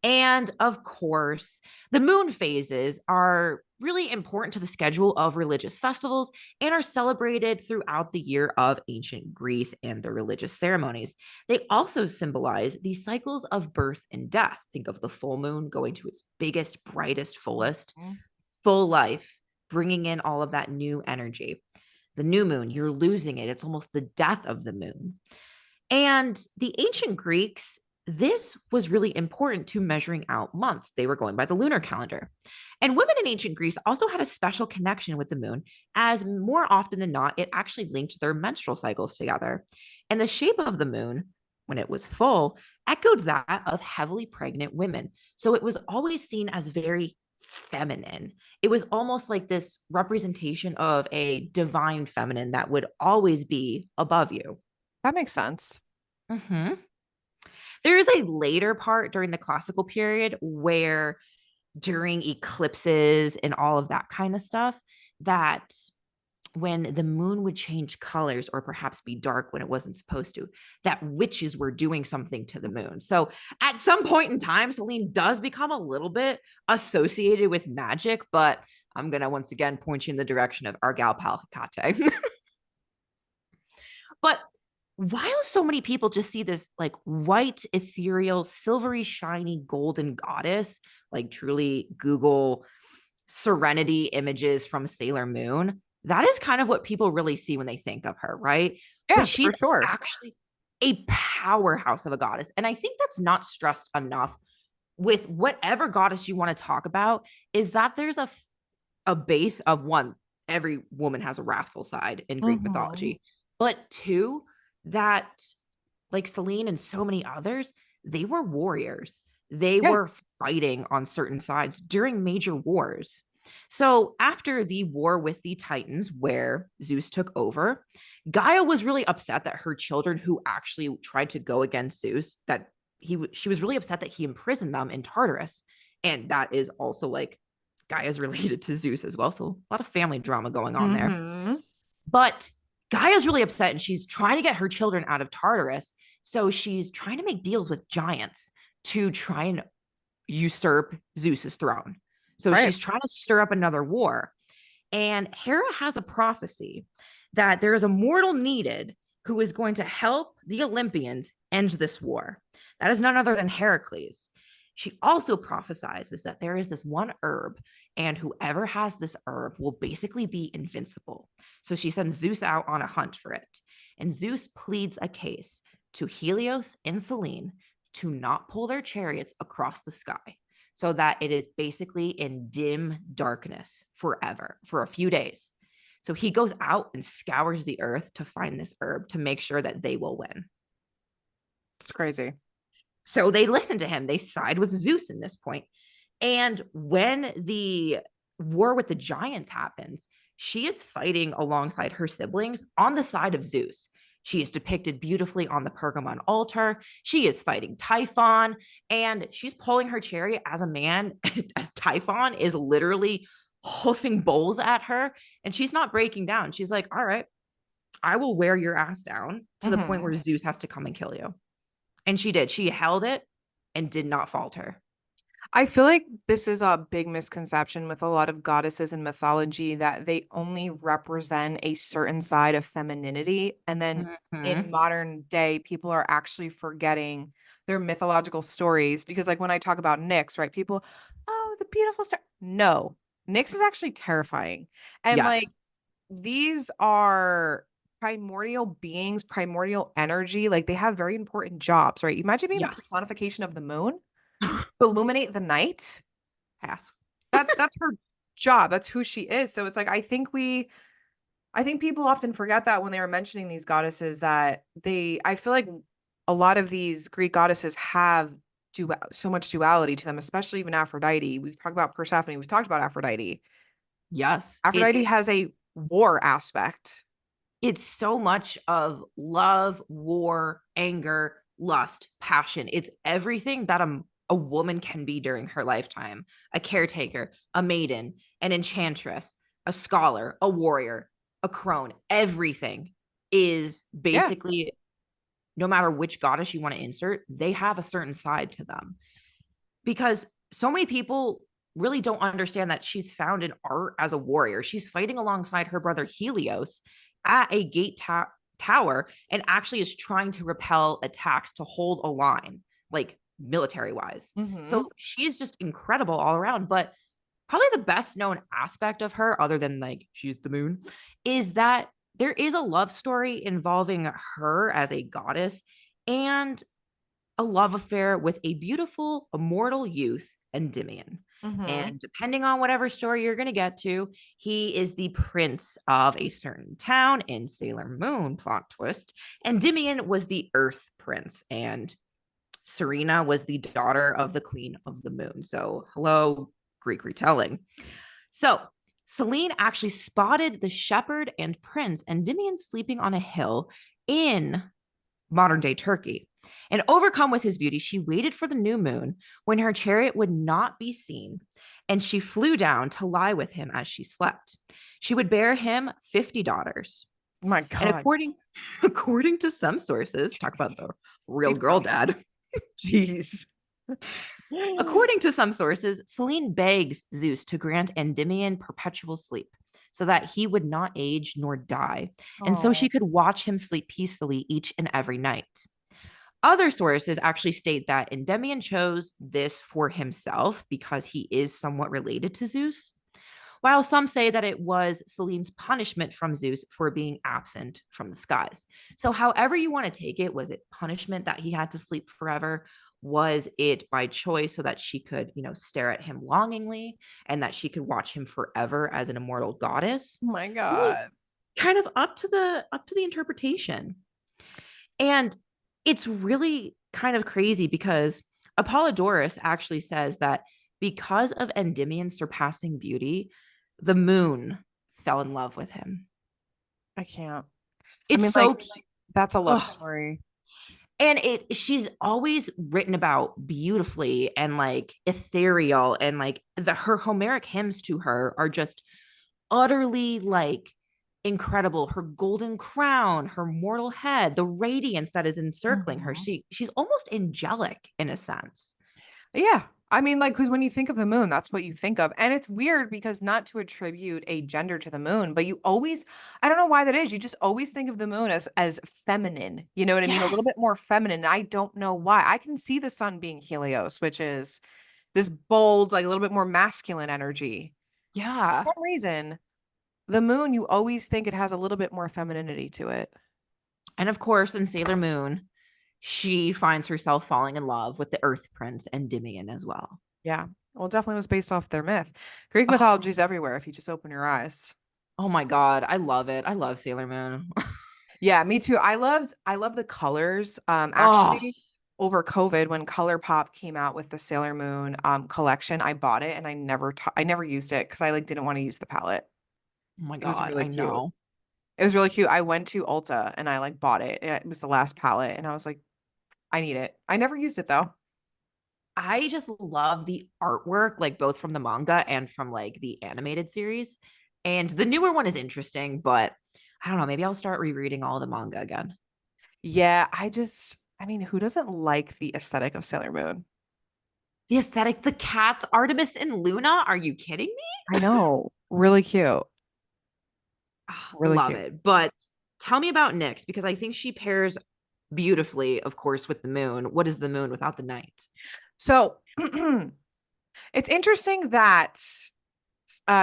And of course, the moon phases are really important to the schedule of religious festivals and are celebrated throughout the year of ancient Greece and the religious ceremonies. They also symbolize the cycles of birth and death. Think of the full moon going to its biggest, brightest, fullest, Mhm. full life, bringing in all of that new energy. The new moon, you're losing it. It's almost the death of the moon. And the ancient Greeks, this was really important to measuring out months. They were going by the lunar calendar. And women in ancient Greece also had a special connection with the moon, as more often than not, it actually linked their menstrual cycles together. And the shape of the moon, when it was full, echoed that of heavily pregnant women. So it was always seen as very feminine. It was almost like this representation of a divine feminine that would always be above you. That makes sense. Mhm. There is a later part during the classical period where during eclipses and all of that kind of stuff, that when the moon would change colors or perhaps be dark when it wasn't supposed to, that witches were doing something to the moon. So at some point in time, Selene does become a little bit associated with magic, but I'm going to once again point you in the direction of our gal pal Hecate. But while so many people just see this like white, ethereal, silvery, shiny, golden goddess, like truly Google Serenity images from Sailor Moon, that is kind of what people really see when they think of her, right? But Yeah, she's for sure. actually a powerhouse of a goddess. And I think that's not stressed enough with whatever goddess you want to talk about, is that there's a base of one, every woman has a wrathful side in Greek Hmm. mythology, but two, that like Selene and so many others, they were warriors. They Yeah, were fighting on certain sides during major wars. So after the war with the Titans, where Zeus took over, Gaia was really upset that her children, who actually tried to go against Zeus, that she was really upset that he imprisoned them in Tartarus, and that is also like Gaia's related to Zeus as well. So a lot of family drama going on there. hmm. But Gaia's really upset and she's trying to get her children out of Tartarus. So she's trying to make deals with giants to try and usurp Zeus's throne. So Right. she's trying to stir up another war. And Hera has a prophecy that there is a mortal needed who is going to help the Olympians end this war. That is none other than Heracles. She also prophesizes that there is this one herb, and whoever has this herb will basically be invincible. So she sends Zeus out on a hunt for it. And Zeus pleads a case to Helios and Selene to not pull their chariots across the sky so that it is basically in dim darkness forever for a few days. So he goes out and scours the earth to find this herb to make sure that they will win. It's crazy. So they listen to him. They side with Zeus in this point. And when the war with the giants happens, she is fighting alongside her siblings on the side of Zeus. She is depicted beautifully on the Pergamon altar. She is fighting Typhon, and she's pulling her chariot as a man, as Typhon is literally hoofing bowls at her, and she's not breaking down. She's like, all right, I will wear your ass down to the point Hmm. where Zeus has to come and kill you. And she did. She held it and did not falter. I feel like this is a big misconception with a lot of goddesses in mythology that they only represent a certain side of femininity. And then in Mhm. modern day, people are actually forgetting their mythological stories. Because, like, when I talk about Nyx, right, people, oh, the beautiful star. No, Nyx is actually terrifying. And, like, Yes. these are primordial beings, primordial energy. Like, they have very important jobs, right? Imagine being the Yes. personification of the moon, illuminate the night. Pass. That's her job. That's who she is. So it's like I think people often forget that when they are mentioning these goddesses that I feel like a lot of these Greek goddesses have so much duality to them, especially even Aphrodite. We've talked about Persephone, we've talked about Aphrodite. Yes. Aphrodite has a war aspect. It's so much of love, war, anger, lust, passion. It's everything that a woman can be during her lifetime. A caretaker, a maiden, an enchantress, a scholar, a warrior, a crone. Everything is Yeah. basically, no matter which goddess you want to insert, they have a certain side to them. Because so many people really don't understand that she's found in art as a warrior. She's fighting alongside her brother Helios at a tower and actually is trying to repel attacks to hold a line, like military wise. Hmm. So she's just incredible all around. But probably the best known aspect of her, other than like she's the moon, is that there is a love story involving her as a goddess and a love affair with a beautiful, immortal youth, Endymion. Hmm. And depending on whatever story you're going to get to, he is the prince of a certain town in Sailor Moon, plot twist. Endymion was the Earth prince, and Serena was the daughter of the Queen of the Moon. So, hello, Greek retelling. So, Selene actually spotted the shepherd and prince Endymion sleeping on a hill in modern day Turkey. And overcome with his beauty, she waited for the new moon when her chariot would not be seen, and she flew down to lie with him as she slept. She would bear him 50 daughters. My And God. according to some sources, talk about the real She's girl funny. dad. Jeez. According to some sources, Selene begs Zeus to grant Endymion perpetual sleep so that he would not age nor die, and so she Oh. could watch him sleep peacefully each and every night. Other sources actually state that Endymion chose this for himself because he is somewhat related to Zeus, while some say that it was Selene's punishment from Zeus for being absent from the skies. So, however you want to take it, was it punishment that he had to sleep forever? Was it by choice so that she could, stare at him longingly and that she could watch him forever as an immortal goddess? Oh my Really God. kind of up to the interpretation. And it's really kind of crazy because Apollodorus actually says that because of Endymion's surpassing beauty, the moon fell in love with him. I can't. I It's mean, like, so that's a love oh, story. and she's always written about beautifully and like ethereal and like her Homeric hymns to her are just utterly like incredible. Her golden crown, her mortal head, the radiance that is encircling her. Hmm. She's almost angelic in a sense. Yeah. I mean, like, because when you think of the moon, that's what you think of. And it's weird because not to attribute a gender to the moon, but you always, I don't know why that is. You just always think of the moon as feminine. You know what I mean? A little bit Yes. more feminine. I don't know why. I can see the sun being Helios, which is this bold, like a little bit more masculine energy. For Yeah. some reason, the moon, you always think it has a little bit more femininity to it. And of course, in Sailor Moon, she finds herself falling in love with the Earth Prince and Endymion as well. Yeah. Well, it definitely was based off their myth. Greek Oh, mythology is everywhere if you just open your eyes. oh my God. I love it. I love Sailor Moon. Yeah, me too. I love the colors. Oh, Actually, over COVID when ColourPop came out with the Sailor Moon collection, I bought it and I never used it because I like didn't want to use the palette. oh my It was God. really I cute. know. It was really cute. I went to Ulta and I like bought it. It was the last palette and I was like, I need it. I never used it though. I just love the artwork, like both from the manga and from like the animated series. And the newer one is interesting, but I don't know. Maybe I'll start rereading all the manga again. Yeah, I mean, who doesn't like the aesthetic of Sailor Moon? The aesthetic, the cats, Artemis and Luna. Are you kidding I me? know. Really cute. Ah, Really love cute. it. But tell me about Nyx because I think she pairs beautifully, of course, with the moon. What is the moon without the night? So it's interesting that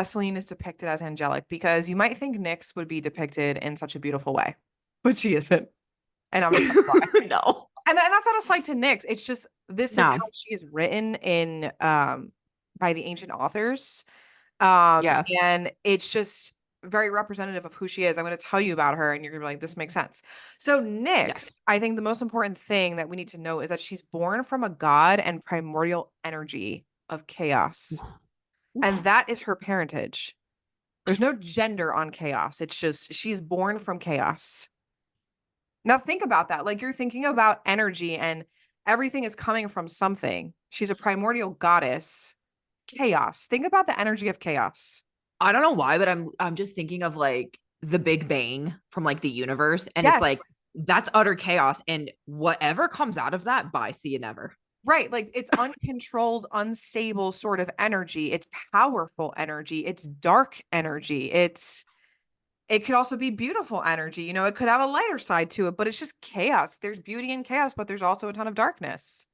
Selene is depicted as angelic because you might think Nyx would be depicted in such a beautiful way, but she isn't. And I'm gonna tell you why. No. And that's not a slight to Nyx. It's just this is how No. she is written in by the ancient authors. Yeah. And it's just very representative of who she is. I'm going to tell you about her, and you're going to be like, this makes sense. So, Yes. Nyx, I think the most important thing that we need to know is that she's born from a god and primordial energy of chaos. Oof. And Oof. that is her parentage. There's no gender on chaos. It's just she's born from chaos. Now, think about that. Like, you're thinking about energy, and everything is coming from something. She's a primordial goddess. Chaos. Think about the energy of chaos. I don't know why, but I'm just thinking of like the Big Bang from like the universe, and it's like Yes. that's utter chaos, and whatever comes out of that, bye, see you never. Right. Like it's uncontrolled, unstable sort of energy. It's powerful energy. It's dark energy. It could also be beautiful energy. You know, it could have a lighter side to it, but it's just chaos. There's beauty in chaos, but there's also a ton of darkness.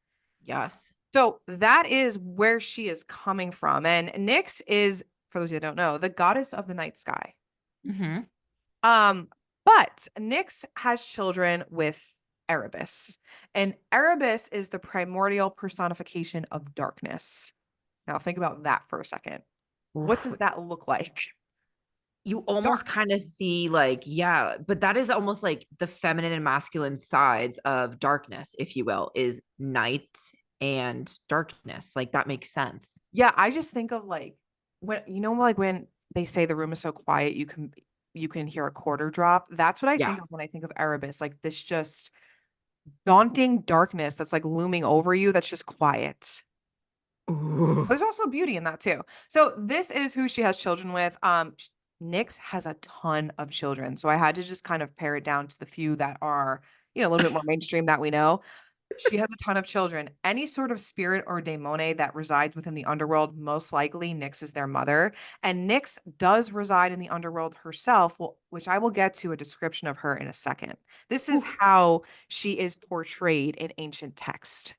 Yes. So that is where she is coming from. And Nyx is, for those that don't know, the goddess of the night sky. Mm-hmm. Um, but Nyx has children with Erebus, and Erebus is the primordial personification of darkness. Now think about that for a second. What Oof. does that look like? You almost Dark. kind of see like, yeah, but that is almost like the feminine and masculine sides of darkness, if you will, is night and darkness. Like that makes sense. Yeah, I just think of like when like when they say the room is so quiet you can hear a quarter drop. That's what I Yeah. think of when I think of Erebus, like this just daunting darkness that's like looming over you that's just quiet. Ooh. There's also beauty in that too. So this is who she has children with. Nyx has a ton of children. So I had to just kind of pare it down to the few that are, a little bit more mainstream that we know. She has a ton of children. Any sort of spirit or daemone that resides within the underworld, most likely Nyx is their mother. And Nyx does reside in the underworld herself, which I will get to a description of her in a second. This is Oof. how she is portrayed in ancient text.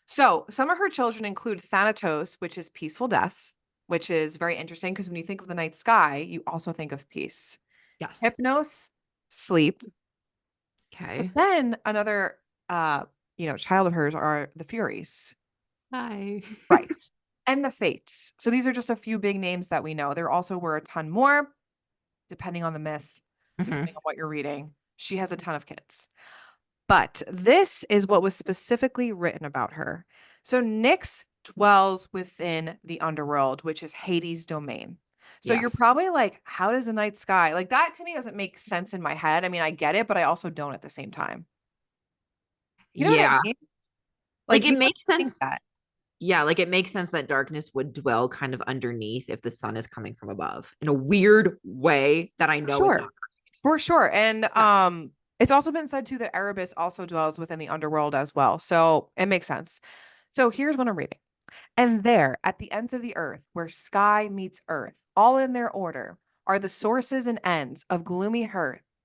So, some of her children include Thanatos, which is peaceful death, which is very interesting because when you think of the night sky, you also think of peace. Yes. Hypnos, sleep. But Okay. then another child of hers are the Furies. Hi. Right. And the Fates. So these are just a few big names that we know. There also were a ton more, depending on the myth, Hmm. depending on what you're reading. She has a ton of kids. But this is what was specifically written about her. So Nyx dwells within the underworld, which is Hades' domain. So you're Yes. probably like, how does the night sky? Like that to me doesn't make sense in my head. I mean, I get it, but I also don't at the same time. You know what I Yeah. mean? Like Like it you would makes think sense. that. Yeah, like it makes sense that darkness would dwell kind of underneath if the sun is coming from above in a weird way that I For know is not. sure. For sure. And Yeah. it's also been said too that Erebus also dwells within the underworld as well. So it makes sense. So here's what I'm reading. And there, at the ends of the earth, where sky meets earth, all in their order, are the sources and ends of gloomy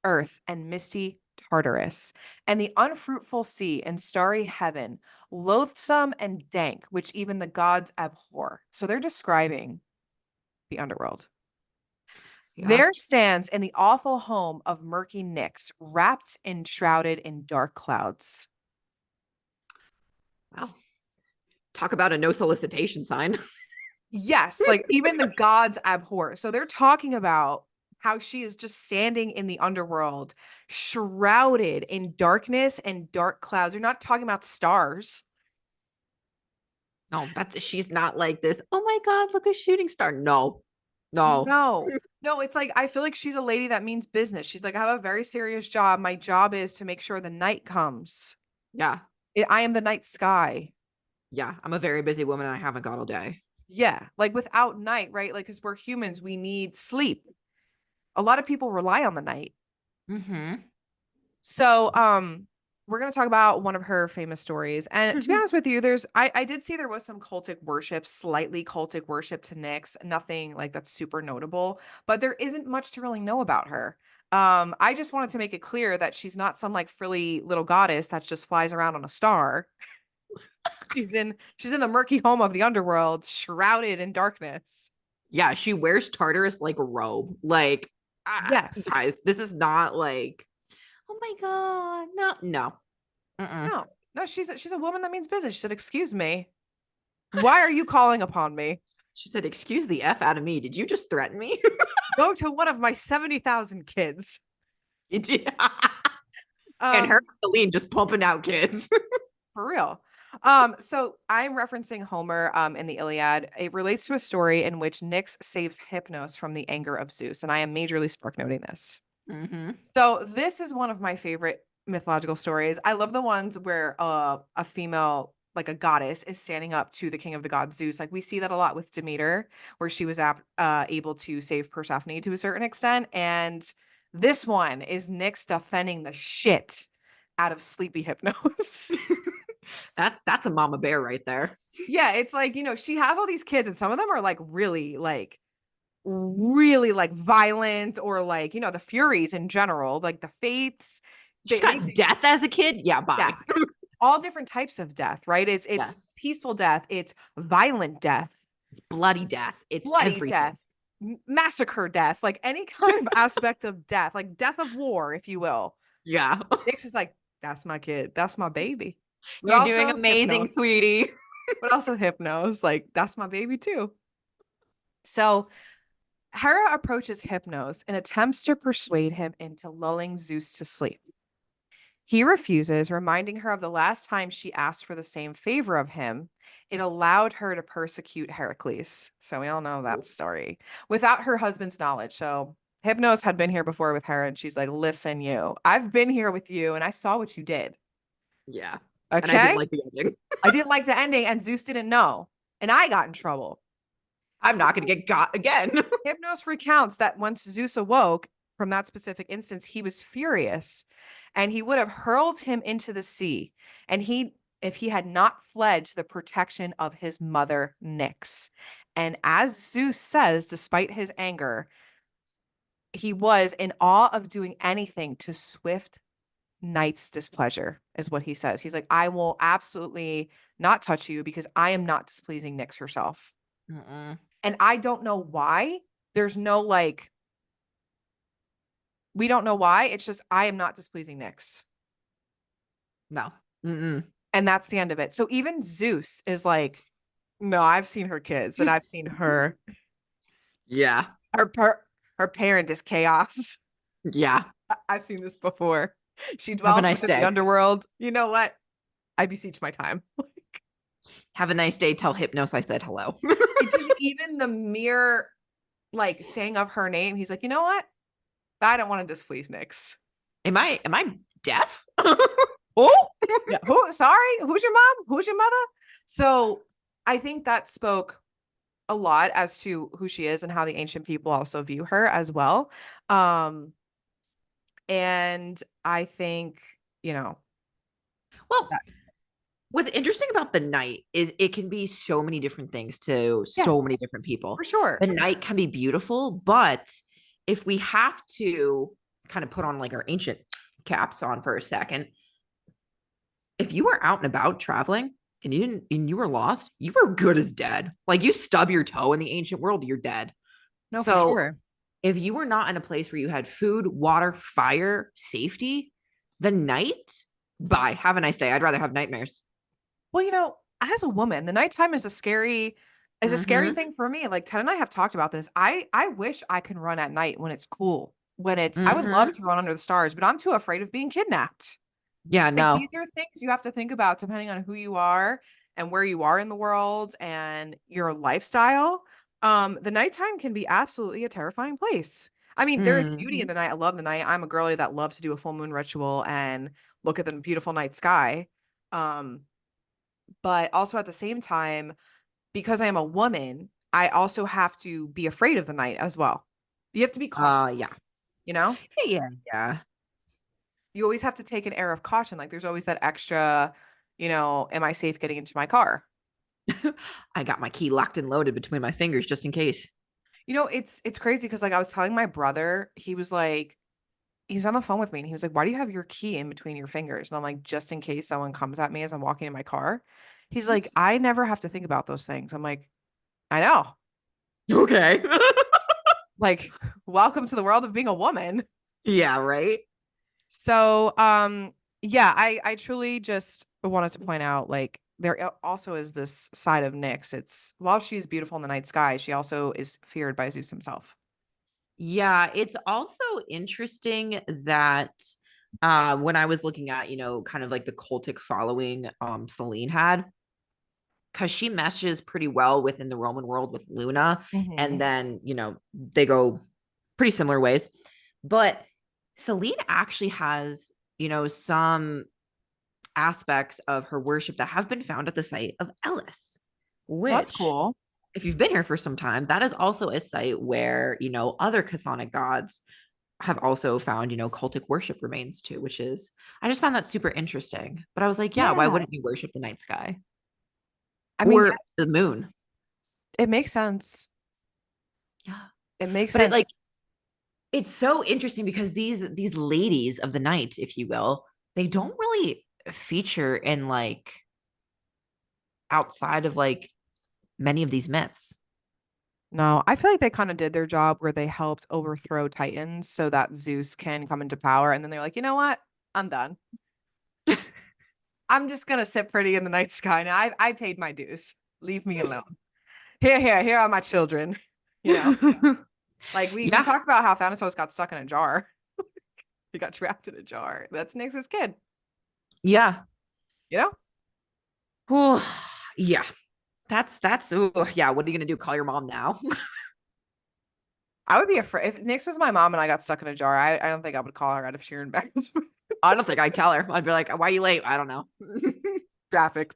earth and misty Tartarus, and the unfruitful sea and starry heaven, loathsome and dank, which even the gods abhor. So they're describing the underworld. Yeah. There stands in the awful home of murky Nyx, wrapped and shrouded in dark clouds. Wow. Talk about a no solicitation sign. Yes, like even the gods abhor. So they're talking about how she is just standing in the underworld, shrouded in darkness and dark clouds. They're not talking about stars. No, that's she's not like this. Oh my God, look, a shooting star. No, no. No. No, it's like I feel like she's a lady that means business. She's like, I have a very serious job. My job is to make sure the night comes. Yeah. I am the night sky. Yeah. I'm a very busy woman and I haven't got all day. Yeah, like without night, right? Like, because we're humans, we need sleep. A lot of people rely on the night. Mm-hmm. So, we're gonna talk about one of her famous stories. And to be honest with you, I did see there was some cultic worship, slightly cultic worship to Nyx, nothing like that's super notable, but there isn't much to really know about her. I just wanted to make it clear that she's not some like frilly little goddess that just flies around on a star. She's in the murky home of the underworld, shrouded in darkness. Yeah, she wears Tartarus like a robe. Like, Yes. guys, this is not like, oh my God. No, no. Mm-mm. No. No, she's a woman that means business. She said, "Excuse me. Why are you calling upon me? She said, excuse the F out of me. Did you just threaten me? Go to one of my 70,000 kids." And her Um, and Selene just pumping out kids. for real. So I'm referencing Homer in the Iliad. It relates to a story in which Nyx saves Hypnos from the anger of Zeus, and I am majorly spark noting this. Mm-hmm. So this is one of my favorite mythological stories. I love the ones where a female, like a goddess, is standing up to the king of the gods Zeus. Like we see that a lot with Demeter, where she was able to save Persephone to a certain extent. And this one is Nyx defending the shit out of Sleepy Hypnos. That's a mama bear right there. Yeah, it's like, she has all these kids, and some of them are like really like violent, or like, the Furies in general, like the Fates. She's They got death as a kid. Yeah, bye. death, all different types of death, right? It's Yes. peaceful death, it's violent death, Bloody death. It's bloody everything. death, massacre death, like any kind of aspect of death, like death of war, if you will. Yeah. Nyx is like, that's my kid, that's my baby. But You're doing also amazing, Hypnos, sweetie. like that's my baby too. So Hera approaches Hypnos and attempts to persuade him into lulling Zeus to sleep. He refuses, reminding her of the last time she asked for the same favor of him. It allowed her to persecute Heracles. So we all know that story without her husband's knowledge. So Hypnos had been here before with her, and she's like, listen, I've been here with you and I saw what you did. Yeah. And I didn't Okay. like the ending. I didn't like the ending, and Zeus didn't know. And I got in trouble. I'm not going to get got again. Hypnos recounts that once Zeus awoke from that specific instance, he was furious and he would have hurled him into the sea. And if he had not fled to the protection of his mother, Nyx. And as Zeus says, despite his anger, he was in awe of doing anything to swift Night's displeasure, is what he says. He's like, I will absolutely not touch you because I am not displeasing Nyx herself. Mm-mm. And I don't know why. There's no like, we don't know why. It's just I am not displeasing Nyx. No. Mm-mm. And that's the end of it. So even Zeus is like, no, I've seen her kids and I've seen Yeah. her her, her parent is chaos. Yeah. I've seen this before. She Have a dwells nice within the day. underworld. You know what? I beseech my time. Have a nice day. Tell Hypnos I said hello. It just even the mere like saying of her name, he's like, you know what? I don't want to displease Nyx. Am I deaf? Oh, yeah. Who? Sorry. Who's your mom? Who's your mother? So I think that spoke a lot as to who she is and how the ancient people also view her as well. Um, and I think, Well, that. What's interesting about the night is it can be so many different things to so Yes, many different people. for sure. The night can be beautiful, but if we have to kind of put on like our ancient caps on for a second, if you were out and about traveling and you were lost, you were good as dead. Like you stub your toe in the ancient world, you're dead. No, for So sure. if you were not in a place where you had food, water, fire, safety, the night, bye. Have a nice day. I'd rather have nightmares. Well, as a woman, the nighttime is a scary Mm-hmm. thing for me. Like Ted and I have talked about this. I wish I can run at night when it's cool. I would love Mm-hmm. to run under the stars, but I'm too afraid of being kidnapped. Yeah, Like no. these are things you have to think about depending on who you are and where you are in the world and your lifestyle. The nighttime can be absolutely a terrifying place. I mean, there is beauty in Mm-hmm. the night. I love the night. I'm a girly that loves to do a full moon ritual and look at the beautiful night sky. Um, but also at the same time, because I am a woman, I also have to be afraid of the night as well. You have to be Yeah. cautious, you know? Yeah, yeah. You always have to take an air of caution. Like there's always that extra, am I safe getting into my car? I got my key locked and loaded between my fingers just in case. It's crazy because like I was telling my brother, he was on the phone with me and he was like, "Why do you have your key in between your fingers?" And I'm like, "Just in case someone comes at me as I'm walking in my car." He's like, "I never have to think about those things." I'm like, "I know." Okay. Like, welcome to the world of being a woman. Yeah, right. So, yeah, I truly just wanted to point out like also is this side of Nyx. It's while she's beautiful in the night sky, she also is feared by Zeus himself. Yeah, it's also interesting that when I was looking at, kind of like the cultic following Selene had, because she meshes pretty well within the Roman world with Luna, and Hmm. then, they go pretty similar ways. But Selene actually has, some aspects of her worship that have been found at the site of Ellis, Well, that's which, cool. if you've been here for some time, that is also a site where, other chthonic gods have also found, cultic worship remains too, which is, I just found that super interesting. But I was like, yeah, why Yeah. wouldn't you worship the night sky I mean, or the moon? yeah, it makes sense. Yeah. It makes But it sense. like, it's so interesting because these ladies of the night, if you will, they don't really feature in like outside of like many of these myths. No, I feel like they kind of did their job where they helped overthrow Titans so that Zeus can come into power. And then they're like, you know what? I'm done. I'm just gonna sit pretty in the night sky now. I paid my dues. Leave me alone. Here are my children. You know, like we Yeah. talked about how Thanatos got stuck in a jar. He got trapped in a jar. That's Nyx's kid. Yeah. You know, Ooh, yeah. That's ooh, yeah. What are you gonna do? Call your mom now? I would be afraid if Nyx was my mom and I got stuck in a jar. I don't think I would call her out of sheer embarrassment. I don't think I'd tell her. I'd be like, why are you late? I don't know. Traffic.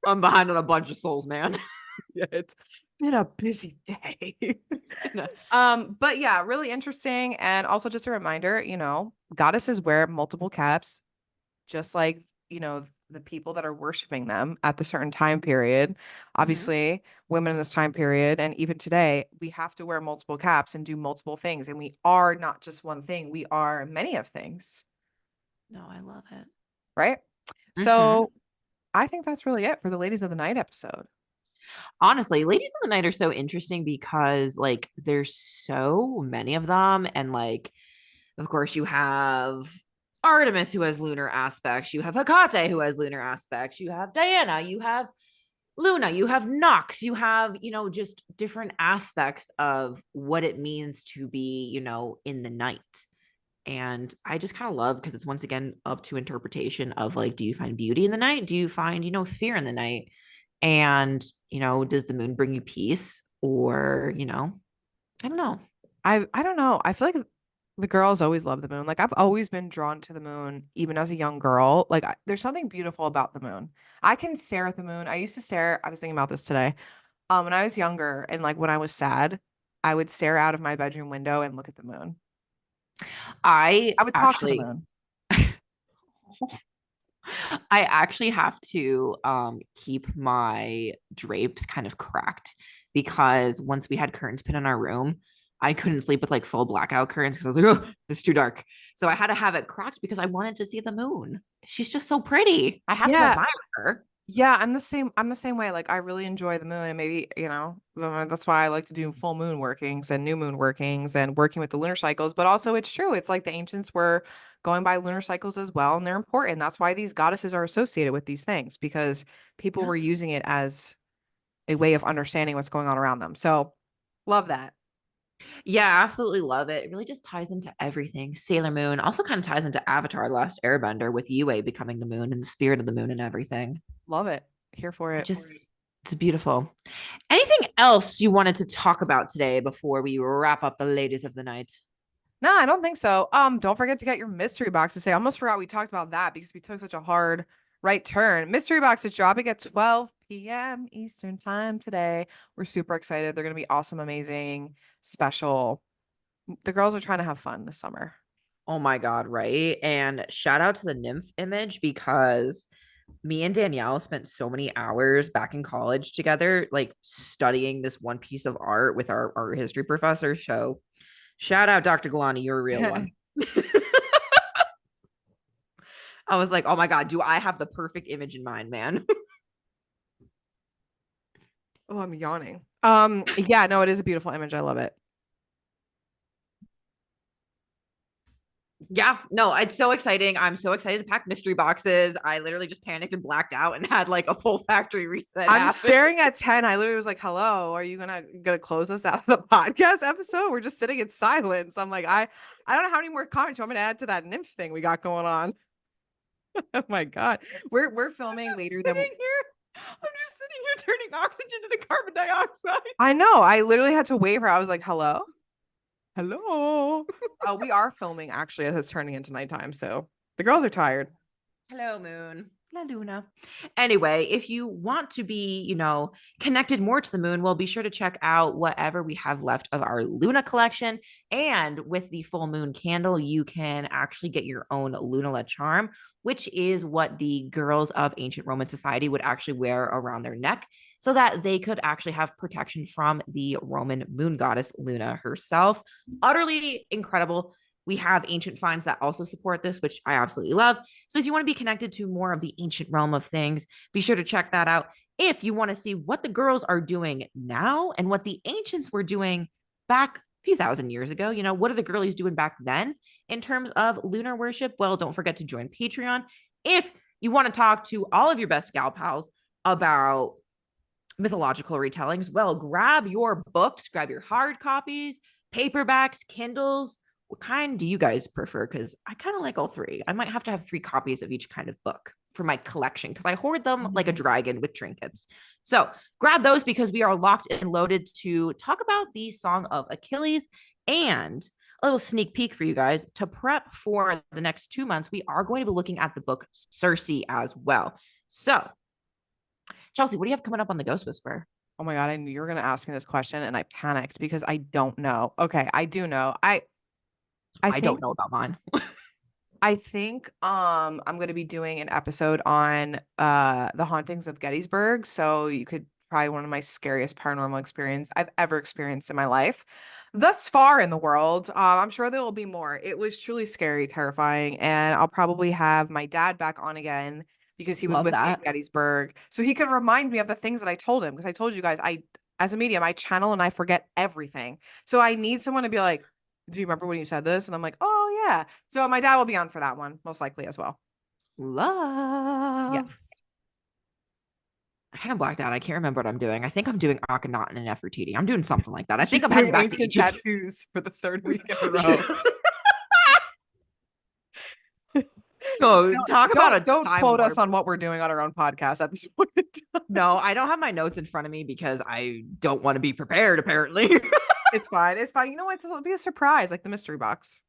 I'm behind on a bunch of souls, man. Yeah, it's been a busy day. But yeah, really interesting. And also just a reminder, goddesses wear multiple caps, just like, the people that are worshiping them at the certain time period. Mhm. Obviously, women in this time period, and even today, we have to wear multiple caps and do multiple things. And we are not just one thing, we are many of things, No, I love it. right? Hmm. So I think that's really it for the Ladies of the Night episode. Honestly, ladies of the night are so interesting because like there's so many of them, and like, of course, you have Artemis who has lunar aspects, you have Hecate who has lunar aspects, you have Diana, you have Luna, you have Nox, you have, just different aspects of what it means to be, in the night. And I just kind of love because it's once again up to interpretation of like, do you find beauty in the night? Do you find, fear in the night? And, does the moon bring you peace? Or, I don't know. I don't know. I feel like the girls always love the moon. Like I've always been drawn to the moon, even as a young girl. Like there's something beautiful about the moon. I can stare at the moon. I used to stare. I was thinking about this today. When I was younger and like when I was sad, I would stare out of my bedroom window and look at the moon. I I would talk to the actually, moon. I actually have to keep my drapes kind of cracked because once we had curtains put in our room, I couldn't sleep with like full blackout curtains because I was like, oh, it's too dark. So I had to have it cracked because I wanted to see the moon. She's just so pretty. I have to Yeah. admire her. Yeah, I'm the same way. Like I really enjoy the moon and maybe, that's why I like to do full moon workings and new moon workings and working with the lunar cycles, but also it's true. It's like the ancients were going by lunar cycles as well, and they're important. That's why these goddesses are associated with these things because people Yeah. were using it as a way of understanding what's going on around them. So, love that. Yeah, I absolutely love it. It really just ties into everything. Sailor Moon also kind of ties into Avatar: The Last Airbender with Yue becoming the moon and the spirit of the moon and everything. Love it. Here for It it. just it's beautiful. Anything else you wanted to talk about today before we wrap up the ladies of the night? No, I don't think so. Don't forget to get your mystery box today. I almost forgot we talked about that because we took such a hard right turn. Mystery box is dropping at 12 p.m. Eastern time today. We're super excited. They're gonna be awesome, amazing, special. The girls are trying to have fun this summer. Oh my God, right? And shout out to the nymph image because me and Danielle spent so many hours back in college together, like studying this one piece of art with our art history professor. So shout out Dr. Galani, you're a real one. I was like, oh my God, do I have the perfect image in mind, man? Oh, I'm yawning. Yeah, no, it is a beautiful image. I love it. Yeah, no, it's so exciting. I'm so excited to pack mystery boxes. I literally just panicked and blacked out and had like a full factory reset I'm happen. staring at 10. I literally was like, hello, are you gonna close us out of the podcast episode? We're just sitting in silence. I'm like, I don't know how many more comments you want me to add to that nymph thing we got going on. Oh my God. We're filming later than I'm just sitting here turning oxygen into carbon dioxide. I know. I literally had to wave her. I was like, hello? Hello. We are filming actually as it's turning into nighttime, so the girls are tired. Hello, Moon. La Luna. Anyway, if you want to be, connected more to the moon, well, be sure to check out whatever we have left of our Luna collection. And with the full moon candle, you can actually get your own Lunala charm, which is what the girls of ancient Roman society would actually wear around their neck so that they could actually have protection from the Roman moon goddess Luna herself. Utterly incredible. We have ancient finds that also support this, which I absolutely love. So if you want to be connected to more of the ancient realm of things, be sure to check that out. If you want to see what the girls are doing now and what the ancients were doing back a few thousand years ago, what are the girlies doing back then in terms of lunar worship? Well, don't forget to join Patreon. If you want to talk to all of your best gal pals about mythological retellings, well, grab your books, grab your hard copies, paperbacks, Kindles. What kind do you guys prefer? Because I kind of like all three. I might have to have 3 copies of each kind of book for my collection because I hoard them like a Mhm. dragon with trinkets. So grab those because we are locked and loaded to talk about the Song of Achilles and a little sneak peek for you guys to prep for the next 2 months. We are going to be looking at the book Circe as well. So Chelsea, what do you have coming up on the Ghost Whisperer? Oh my God, I knew you were gonna ask me this question and I panicked because I don't know. Okay, I do know. I I don't think know about mine. I'm going to be doing an episode on the hauntings of Gettysburg. So you could probably one of my scariest paranormal experience I've ever experienced in my life. Thus far in the world. I'm sure there will be more. It was truly scary, terrifying, and I'll probably have my dad back on again because he was Love with me that. at Gettysburg. So he could remind me of the things that I told him because I told you guys I as a medium, I channel and I forget everything. So I need someone to be like, do you remember when you said this? And I'm like, oh yeah. So my dad will be on for that one, most likely as well. Love. Yes. I kind of blacked out. I can't remember what I'm doing. I think I'm doing Akhenaten and Nefertiti. I'm doing something like that. I think She's I'm heading doing back to ancient Egypt. tattoos for the third week in a row. So talk about a Don't time quote us warp. on what we're doing on our own podcast at this point in time. No, I don't have my notes in front of me because I don't want to be prepared, apparently. It's fine. It's fine. You know what? It'll be a surprise, like the mystery box.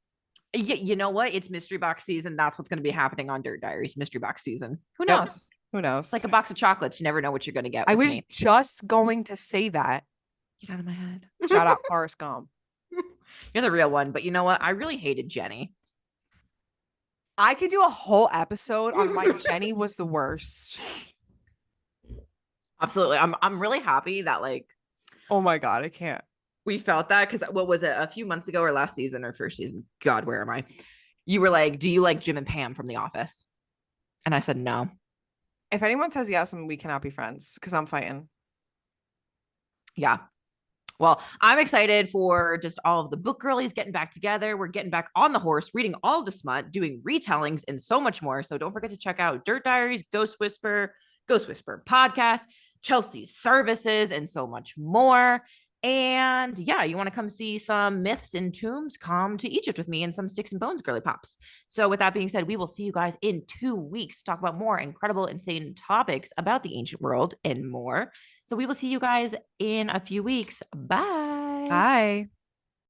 You know what? It's mystery box season. That's what's going to be happening on Dirt Diaries, mystery box season. Who Yep. knows? Who It's like knows? a box of chocolates. You never know what you're going to get I with was me. just going to say that. Get out of my head. Shout out Forrest Gump. You're the real one. But you know what? I really hated Jenny. I could do a whole episode on why Jenny was the worst. Absolutely. I'm really happy that like Oh my God, I can't. we felt that because what was it, a few months ago or last season or first season? God, where am I? You were like, "Do you like Jim and Pam from The Office?" And I said no. If anyone says yes, then we cannot be friends because I'm fighting. Yeah. Well, I'm excited for just all of the book girlies getting back together. We're getting back on the horse, reading all of the smut, doing retellings, and so much more. So don't forget to check out Dirt Diaries, Ghost Whisper podcast, Chelsea's services, and so much more. And yeah, you want to come see some myths and tombs? Come to Egypt with me and some Sticks and Bones girly pops. So, with that being said, we will see you guys in 2 weeks to talk about more incredible, insane topics about the ancient world and more. So we will see you guys in a few weeks. Bye. Bye.